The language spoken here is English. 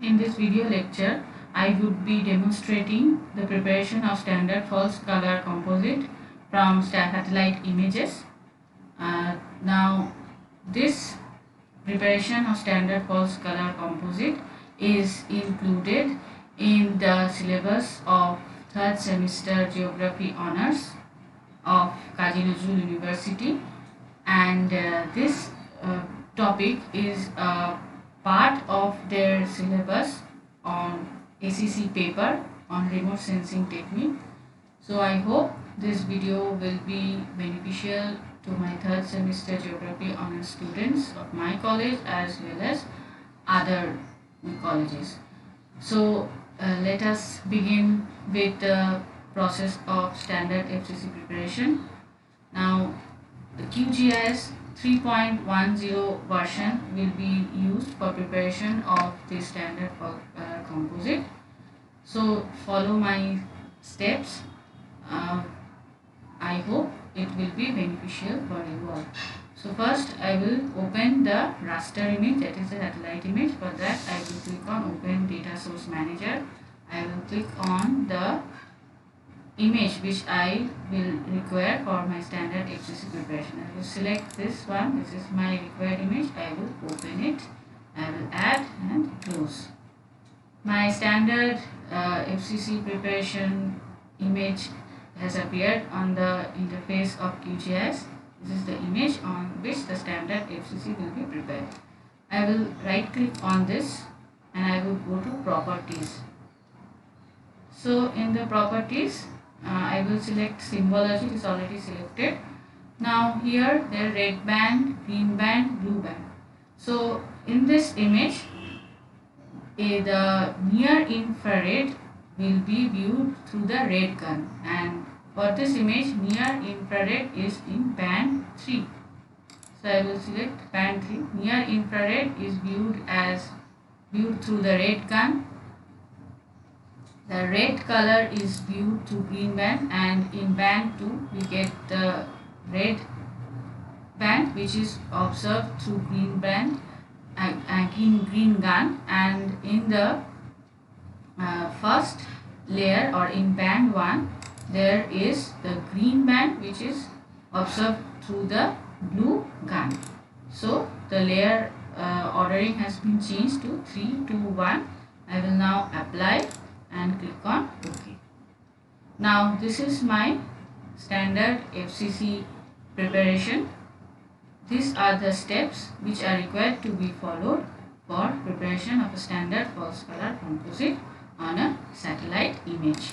In this video lecture, I would be demonstrating the preparation of standard false color composite from satellite images. Now, this preparation of standard false color composite is included in the syllabus of third semester geography honors of Kazi Nazrul University, and this topic is a part of their syllabus on ACC paper on remote sensing technique. So I hope this video will be beneficial to my third semester geography honors students of my college as well as other colleges. So let us begin with the process of standard FCC preparation. Now, the QGIS 3.10 version will be used for preparation of the standard composite. So follow my steps. I hope it will be beneficial for you all. So first I will open the raster image, that is the satellite image. For that I will click on open data source manager. I will click on the image which I will require for my standard FCC preparation. I will select this one. This is my required image. I will open it. I will add and close. My standard FCC preparation image has appeared on the interface of QGIS. This is the image on which the standard FCC will be prepared. I will right click on this and I will go to properties. So in the properties, I will select symbology. It is already selected. Now here there are red band, green band, blue band. So in this image, the near infrared will be viewed through the red gun, and for this image near infrared is in band 3. So I will select band 3. Near infrared is viewed through the red gun. The red color is viewed through green band, and in band 2 we get the red band which is observed through green band, green gun, and in the first layer or in band 1 there is the green band which is observed through the blue gun. So the layer ordering has been changed to 3, 2, 1. I will now apply and click on OK. Now this is my standard FCC preparation. These are the steps which are required to be followed for preparation of a standard false color composite on a satellite image.